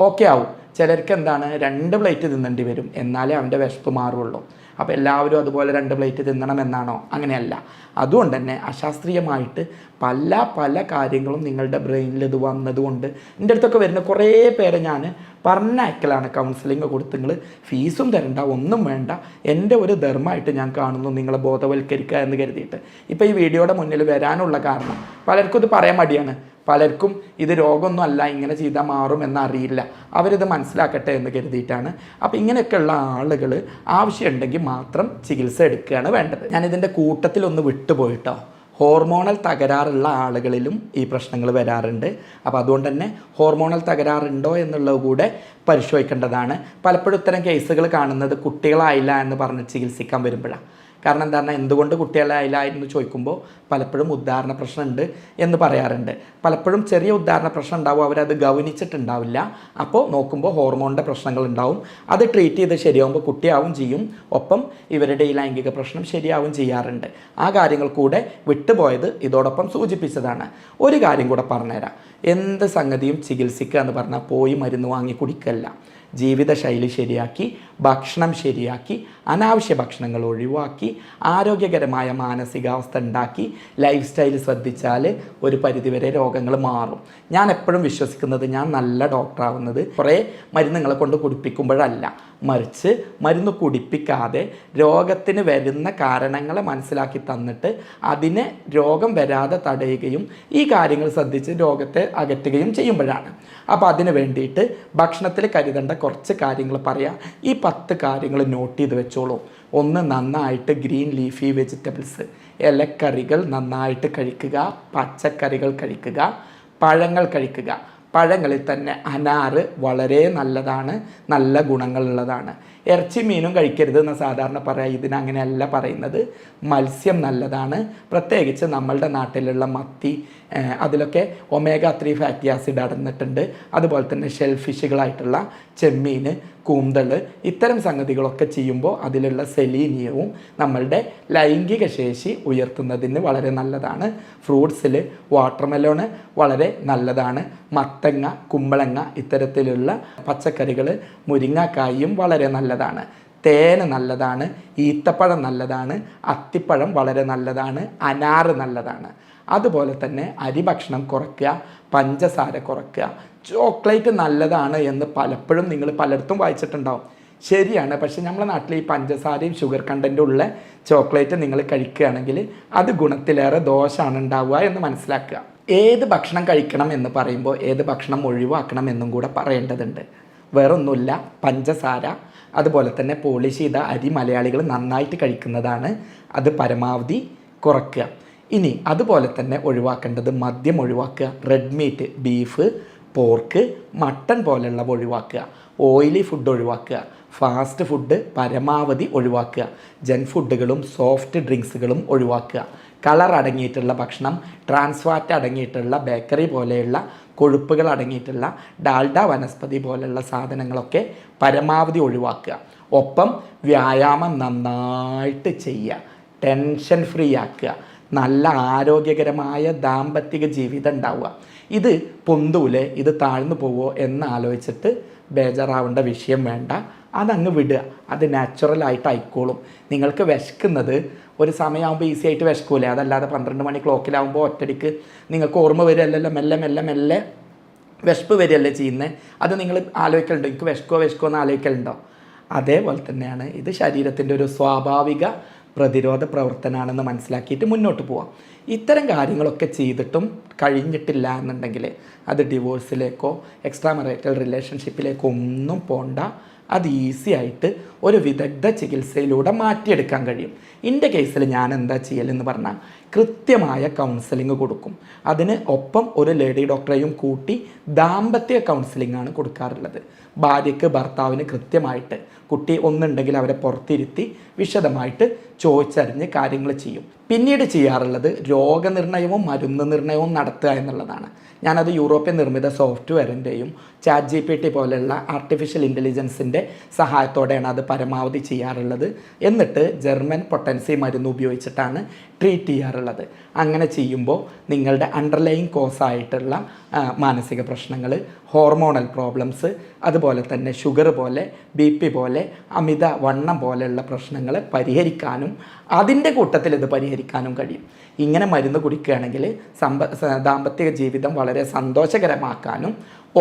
ഓക്കെ ആവും. ചിലർക്ക് എന്താണ്, 2 പ്ലേറ്റ് തിന്നേണ്ടി വരും, എന്നാലേ അവൻ്റെ വിശപ്പ് മാറുള്ളൂ. അപ്പോൾ എല്ലാവരും അതുപോലെ 2 പ്ലേറ്റ് തിന്നണമെന്നാണോ? അങ്ങനെയല്ല. അതുകൊണ്ട് തന്നെ അശാസ്ത്രീയമായിട്ട് പല കാര്യങ്ങളും നിങ്ങളുടെ ബ്രെയിനിൽ ഇത് വന്നതുകൊണ്ട് എൻ്റെ അടുത്തൊക്കെ വരുന്ന കുറേ പേരെ ഞാൻ പറഞ്ഞയക്കലാണ്. കൗൺസിലിംഗ് കൊടുത്ത് നിങ്ങൾ ഫീസും തരണ്ട, ഒന്നും വേണ്ട, എൻ്റെ ഒരു ധർമ്മമായിട്ട് ഞാൻ കാണുന്നു നിങ്ങളെ ബോധവൽക്കരിക്കുക എന്ന് കരുതിയിട്ട്. ഇപ്പോൾ ഈ വീഡിയോയുടെ മുന്നിൽ വരാനുള്ള കാരണം, പലർക്കും ഇത് പറയാൻ മടിയാണ്, പലർക്കും ഇത് രോഗമൊന്നും അല്ല, ഇങ്ങനെ ചെയ്താൽ മാറും എന്നറിയില്ല, അവരിത് മനസ്സിലാക്കട്ടെ എന്ന് കരുതിയിട്ടാണ്. അപ്പോൾ ഇങ്ങനെയൊക്കെയുള്ള ആളുകൾ ആവശ്യമുണ്ടെങ്കിൽ മാത്രം ചികിത്സ എടുക്കുകയാണ് വേണ്ടത്. ഞാനിതിൻ്റെ കൂട്ടത്തിലൊന്ന് വിട്ടുപോയിട്ടോ, ഹോർമോണൽ തകരാറുള്ള ആളുകളിലും ഈ പ്രശ്നങ്ങൾ വരാറുണ്ട്. അപ്പോൾ അതുകൊണ്ട് തന്നെ ഹോർമോണൽ തകരാറുണ്ടോ എന്നുള്ളത് കൂടെ പരിശോധിക്കേണ്ടതാണ്. പലപ്പോഴും ഇത്തരം കേസുകൾ കാണുന്നത് കുട്ടികളായില്ല എന്ന് പറഞ്ഞ് ചികിത്സിക്കാൻ വരുമ്പോഴാണ്. കാരണം എന്താണ്, എന്തുകൊണ്ട് കുട്ടികളായില്ല എന്ന് ചോദിക്കുമ്പോൾ പലപ്പോഴും ഉദാഹരണ പ്രശ്നമുണ്ട് എന്ന് പറയാറുണ്ട്. പലപ്പോഴും ചെറിയ ഉദാഹരണ പ്രശ്നം ഉണ്ടാവും, അവരത് ഗൗനിച്ചിട്ടുണ്ടാവില്ല. അപ്പോൾ നോക്കുമ്പോൾ ഹോർമോണിൻ്റെ പ്രശ്നങ്ങൾ ഉണ്ടാവും. അത് ട്രീറ്റ് ചെയ്ത് ശരിയാകുമ്പോൾ കുട്ടിയാവും ചെയ്യും, ഒപ്പം ഇവരുടെ ഈ ലൈംഗിക പ്രശ്നം ശരിയാവും ചെയ്യാറുണ്ട്. ആ കാര്യങ്ങൾ കൂടെ വിട്ടുപോയത് ഇതോടൊപ്പം സൂചിപ്പിച്ചതാണ്. ഒരു കാര്യം കൂടെ പറഞ്ഞുതരാം. എന്ത് സംഗതിയും ചികിത്സിക്കുക എന്ന് പറഞ്ഞാൽ പോയി മരുന്ന് വാങ്ങി കുടിക്കല്ല. ജീവിതശൈലി ശരിയാക്കി, ഭക്ഷണം ശരിയാക്കി, അനാവശ്യ ഭക്ഷണങ്ങൾ ഒഴിവാക്കി, ആരോഗ്യകരമായ മാനസികാവസ്ഥ ഉണ്ടാക്കി, ലൈഫ് സ്റ്റൈൽ ശ്രദ്ധിച്ചാൽ ഒരു പരിധിവരെ രോഗങ്ങൾ മാറും. ഞാൻ എപ്പോഴും വിശ്വസിക്കുന്നത് ഞാൻ നല്ല ഡോക്ടറാവുന്നത് കുറേ മരുന്നുകളെ കൊണ്ട് കുടിപ്പിക്കുമ്പോഴല്ല, മറിച്ച് മരുന്ന് കുടിപ്പിക്കാതെ രോഗത്തിന് വരുന്ന കാരണങ്ങളെ മനസ്സിലാക്കി തന്നിട്ട് അതിനെ രോഗം വരാതെ തടയുകയും ഈ കാര്യങ്ങൾ ശ്രദ്ധിച്ച് രോഗത്തെ അകറ്റുകയും ചെയ്യുമ്പോഴാണ്. അപ്പോൾ അതിന് വേണ്ടിയിട്ട് ഭക്ഷണത്തിൽ കരുതേണ്ട കുറച്ച് കാര്യങ്ങൾ പറയാം. ഈ 10 കാര്യങ്ങൾ നോട്ട് ചെയ്ത് വെച്ചോളൂ. ഒന്ന്, നന്നായിട്ട് ഗ്രീൻ ലീഫി വെജിറ്റബിൾസ്, ഇലക്കറികൾ നന്നായിട്ട് കഴിക്കുക, പച്ചക്കറികൾ കഴിക്കുക, പഴങ്ങൾ കഴിക്കുക. പഴങ്ങളിൽ തന്നെ അനാറ് വളരെ നല്ലതാണ്, നല്ല ഗുണങ്ങളുള്ളതാണ്. ഇറച്ചി മീനും കഴിക്കരുത് എന്ന് സാധാരണ പറയാം, ഇതിനങ്ങനെയല്ല പറയുന്നത്. മത്സ്യം നല്ലതാണ്, പ്രത്യേകിച്ച് നമ്മളുടെ നാട്ടിലുള്ള മത്തി, അതിലൊക്കെ ഒമേഗ 3 ഫാറ്റി ആസിഡ് അടങ്ങിയിട്ടുണ്ട്. അതുപോലെ തന്നെ ഷെൽ ഫിഷുകളായിട്ടുള്ള ചെമ്മീൻ, കൂന്തൾ, ഇത്തരം സംഗതികളൊക്കെ ചെയ്യുമ്പോൾ അതിലുള്ള സെലീനിയവും നമ്മളുടെ ലൈംഗിക ശേഷി ഉയർത്തുന്നതിന് വളരെ നല്ലതാണ്. ഫ്രൂട്ട്സിൽ വാട്ടർമെലോണ് വളരെ നല്ലതാണ്. മത്തങ്ങ, കുമ്പളങ്ങ, ഇത്തരത്തിലുള്ള പച്ചക്കറികൾ, മുരിങ്ങാക്കായും വളരെ നല്ലതാണ്. തേന് നല്ലതാണ്, ഈത്തപ്പഴം നല്ലതാണ്, അത്തിപ്പഴം വളരെ നല്ലതാണ്, അനാറ് നല്ലതാണ്. അതുപോലെ തന്നെ അരി ഭക്ഷണം കുറയ്ക്കുക, പഞ്ചസാര കുറയ്ക്കുക. ചോക്ലേറ്റ് നല്ലതാണ് എന്ന് പലപ്പോഴും നിങ്ങൾ പലയിടത്തും വായിച്ചിട്ടുണ്ടാവും, ശരിയാണ്. പക്ഷേ നമ്മുടെ നാട്ടിൽ ഈ പഞ്ചസാരയും ഷുഗർ കണ്ടൻറ്റും ഉള്ള ചോക്ലേറ്റ് നിങ്ങൾ കഴിക്കുകയാണെങ്കിൽ അത് ഗുണത്തിലേറെ ദോഷമാണ് ഉണ്ടാവുക എന്ന് മനസ്സിലാക്കുക. ഏത് ഭക്ഷണം കഴിക്കണം എന്ന് പറയുമ്പോൾ ഏത് ഭക്ഷണം ഒഴിവാക്കണം എന്നും കൂടെ പറയേണ്ടതുണ്ട്. വേറൊന്നുമില്ല, പഞ്ചസാര അതുപോലെ തന്നെ പോളിഷ് ചെയ്ത അരി മലയാളികൾ നന്നായിട്ട് കഴിക്കുന്നതാണ്, അത് പരമാവധി കുറയ്ക്കുക. ഇനി അതുപോലെ തന്നെ ഒഴിവാക്കേണ്ടത് മദ്യം ഒഴിവാക്കുക, red meat, beef, pork, mutton പോലെയുള്ളവ ഒഴിവാക്കുക, ഓയിലി ഫുഡ് ഒഴിവാക്കുക, ഫാസ്റ്റ് ഫുഡ് പരമാവധി ഒഴിവാക്കുക, ജങ്ക് ഫുഡുകളും സോഫ്റ്റ് ഡ്രിങ്ക്സുകളും ഒഴിവാക്കുക, കളർ അടങ്ങിയിട്ടുള്ള ഭക്ഷണം, ട്രാൻസ്ഫാറ്റ് അടങ്ങിയിട്ടുള്ള ബേക്കറി പോലെയുള്ള കൊഴുപ്പുകൾ അടങ്ങിയിട്ടുള്ള ഡാൽഡ വനസ്പതി പോലെയുള്ള സാധനങ്ങളൊക്കെ പരമാവധി ഒഴിവാക്കുക. ഒപ്പം വ്യായാമം നന്നായിട്ട് ചെയ്യുക, ടെൻഷൻ ഫ്രീ ആക്കുക, നല്ല ആരോഗ്യകരമായ ദാമ്പത്തിക ജീവിതം ഉണ്ടാവുക. ഇത് പൊന്തൂലെ, ഇത് താഴ്ന്നു പോവോ എന്ന് ആലോചിച്ചിട്ട് ബേജാറാവേണ്ട വിഷയം വേണ്ട, അതങ്ങ് വിടുക, അത് നാച്ചുറലായിട്ട് ആയിക്കോളും. നിങ്ങൾക്ക് വിശക്കുന്നത് ഒരു സമയമാകുമ്പോൾ ഈസി ആയിട്ട് വിശക്കൂലേ, അതല്ലാതെ 12 മണി ക്ലോക്കിലാവുമ്പോൾ ഒറ്റടിക്ക് നിങ്ങൾക്ക് ഓർമ്മ വരികയല്ലല്ലോ, മെല്ലെ മെല്ലെ മെല്ലെ വിശപ്പ് വരികയല്ലേ ചെയ്യുന്നത്. അത് നിങ്ങൾ ആലോചിക്കലുണ്ടോ, എനിക്ക് വിശക്കോ എന്ന് ആലോചിക്കലുണ്ടോ? അതേപോലെ തന്നെയാണ് ഇത് ശരീരത്തിൻ്റെ ഒരു സ്വാഭാവിക പ്രതിരോധ പ്രവർത്തനമാണെന്ന് മനസ്സിലാക്കിയിട്ട് മുന്നോട്ട് പോവാം. ഇത്തരം കാര്യങ്ങളൊക്കെ ചെയ്തിട്ടും കഴിഞ്ഞിട്ടില്ല എന്നുണ്ടെങ്കിൽ അത് ഡിവോഴ്സിലേക്കോ എക്സ്ട്രാ മറൈറ്റൽ റിലേഷൻഷിപ്പിലേക്കോ ഒന്നും പോണ്ട. അത് ഈസി ആയിട്ട് ഒരു വിദഗ്ധ ചികിത്സയിലൂടെ മാറ്റിയെടുക്കാൻ കഴിയും. എൻ്റെ കേസിൽ ഞാൻ എന്താ ചെയ്യലെന്ന് പറഞ്ഞാൽ കൃത്യമായ കൗൺസിലിംഗ് കൊടുക്കും. അതിന് ഒപ്പം ഒരു ലേഡി ഡോക്ടറെയും കൂട്ടി ദാമ്പത്യ കൗൺസിലിംഗാണ് കൊടുക്കാറുള്ളത്. ഭാര്യയ്ക്ക് ഭർത്താവിന് കൃത്യമായിട്ട്, കുട്ടി ഒന്നുണ്ടെങ്കിൽ അവരെ പുറത്തിരുത്തി വിശദമായിട്ട് ചോദിച്ചറിഞ്ഞ് കാര്യങ്ങൾ ചെയ്യും. പിന്നീട് ചെയ്യാറുള്ളത് രോഗനിർണയവും മരുന്ന് നിർണയവും നടത്തുക എന്നുള്ളതാണ്. ഞാനത് യൂറോപ്യൻ നിർമ്മിത സോഫ്റ്റ്വെയറിൻ്റെയും ChatGPT പോലെയുള്ള ആർട്ടിഫിഷ്യൽ ഇൻ്റലിജൻസിൻ്റെ സഹായത്തോടെയാണ് അത് പരമാവധി ചെയ്യാറുള്ളത്. എന്നിട്ട് ജർമ്മൻ പൊട്ടൻസി മരുന്ന് ഉപയോഗിച്ചിട്ടാണ് ട്രീറ്റ് ചെയ്യാറുള്ളത്. അങ്ങനെ ചെയ്യുമ്പോൾ നിങ്ങളുടെ അണ്ടർലൈങ് കോസായിട്ടുള്ള മാനസിക പ്രശ്നങ്ങൾ, ഹോർമോണൽ പ്രോബ്ലംസ്, അതുപോലെ തന്നെ ഷുഗർ പോലെ, BP പോലെ, അമിത വണ്ണം പോലെയുള്ള പ്രശ്നങ്ങൾ പരിഹരിക്കാനും അതിൻ്റെ കൂട്ടത്തിൽ ഇത് പരിഹരിക്കാനും കഴിയും. ഇങ്ങനെ മരുന്ന് കുടിക്കുകയാണെങ്കിൽ ദാമ്പത്തിക ജീവിതം വളരെ സന്തോഷകരമാക്കാനും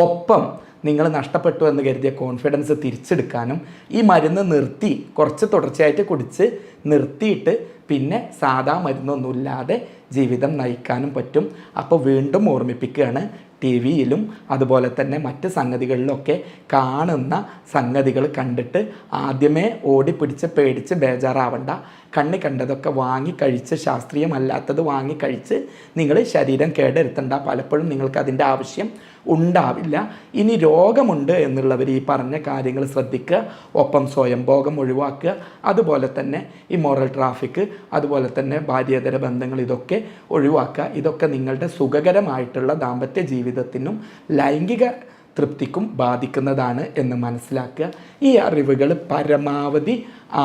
ഒപ്പം നിങ്ങൾ നഷ്ടപ്പെട്ടു എന്ന് കരുതിയ കോൺഫിഡൻസ് തിരിച്ചെടുക്കാനും ഈ മരുന്ന് നിർത്തി കുറച്ച് തുടർച്ചയായിട്ട് കുടിച്ച് നിർത്തിയിട്ട് പിന്നെ സാധാ മരുന്നൊന്നുമില്ലാതെ ജീവിതം നയിക്കാനും പറ്റും. അപ്പോൾ വീണ്ടും ഓർമ്മിപ്പിക്കുകയാണ്, TV-യിലും അതുപോലെ തന്നെ മറ്റ് സംഗതികളിലൊക്കെ കാണുന്ന സംഗതികൾ കണ്ടിട്ട് ആദ്യമേ ഓടിപ്പിടിച്ച് പേടിച്ച് ബേജാറാവണ്ട. കണ്ണി കണ്ടതൊക്കെ വാങ്ങിക്കഴിച്ച്, ശാസ്ത്രീയമല്ലാത്തത് വാങ്ങിക്കഴിച്ച് നിങ്ങൾ ശരീരം കേടുവരുത്തണ്ട. പലപ്പോഴും നിങ്ങൾക്ക് അതിൻ്റെ ആവശ്യം ഉണ്ടാവില്ല. ഇനി രോഗമുണ്ട് എന്നുള്ളവർ ഈ പറഞ്ഞ കാര്യങ്ങൾ ശ്രദ്ധിക്കുക. ഒപ്പം സ്വയംഭോഗം ഒഴിവാക്കുക. അതുപോലെ തന്നെ ഈ മോറൽ ട്രാഫിക്, അതുപോലെ തന്നെ ഭാര്യേതര ബന്ധങ്ങൾ, ഇതൊക്കെ ഒഴിവാക്കുക. ഇതൊക്കെ നിങ്ങളുടെ സുഖകരമായിട്ടുള്ള ദാമ്പത്യ ജീവിതത്തിനും ലൈംഗിക തൃപ്തിക്കും ബാധിക്കുന്നതാണ് എന്ന് മനസ്സിലാക്കുക. ഈ അറിവുകൾ പരമാവധി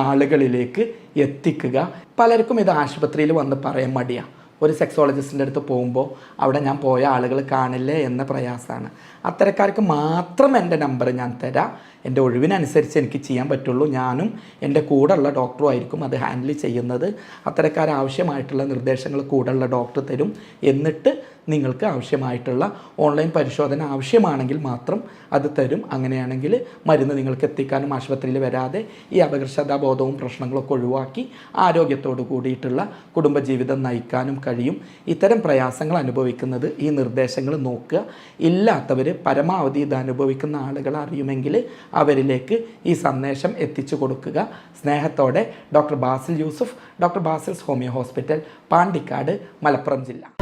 ആളുകളിലേക്ക് എത്തിക്കുക. പലർക്കും ഇത് ആശുപത്രിയിൽ വന്ന് പറയാൻ മടിയാണ്. ഒരു സെക്സോളജിസ്റ്റിൻ്റെ അടുത്ത് പോകുമ്പോൾ അവിടെ ഞാൻ പോയ ആളുകൾ കാണില്ലേ എന്ന പ്രയാസമാണ്. അത്തരക്കാർക്ക് മാത്രം എൻ്റെ നമ്പർ ഞാൻ തരാം. എൻ്റെ ഒഴിവിനനുസരിച്ച് എനിക്ക് ചെയ്യാൻ പറ്റുള്ളൂ. ഞാനും എൻ്റെ കൂടെയുള്ള ഡോക്ടറും ആയിരിക്കും അത് ഹാൻഡിൽ ചെയ്യുന്നത്. അത്തരക്കാരാവശ്യമായിട്ടുള്ള നിർദ്ദേശങ്ങൾ കൂടെയുള്ള ഡോക്ടർ തരും. എന്നിട്ട് നിങ്ങൾക്ക് ആവശ്യമായിട്ടുള്ള ഓൺലൈൻ പരിശോധന ആവശ്യമാണെങ്കിൽ മാത്രം അത് തരും. അങ്ങനെയാണെങ്കിൽ മരുന്ന് നിങ്ങൾക്ക് എത്തിക്കാനും ആശുപത്രിയിൽ വരാതെ ഈ അപകർഷതാബോധവും പ്രശ്നങ്ങളൊക്കെ ഒഴിവാക്കി ആരോഗ്യത്തോടു കൂടിയിട്ടുള്ള കുടുംബജീവിതം നയിക്കാനും കഴിയും. ഇത്തരം പ്രയാസങ്ങൾ അനുഭവിക്കുന്നത് ഈ നിർദ്ദേശങ്ങൾ നോക്കുക. ഇല്ലാത്തവർ പരമാവധി ഇത് അനുഭവിക്കുന്ന ആളുകൾ അറിയുമെങ്കിൽ അവരിലേക്ക് ഈ സന്ദേശം എത്തിച്ചു കൊടുക്കുക. സ്നേഹത്തോടെ doctor Basil Yusuf, doctor Basil's homeo hospital, Pandikkad, Malappuram ജില്ല.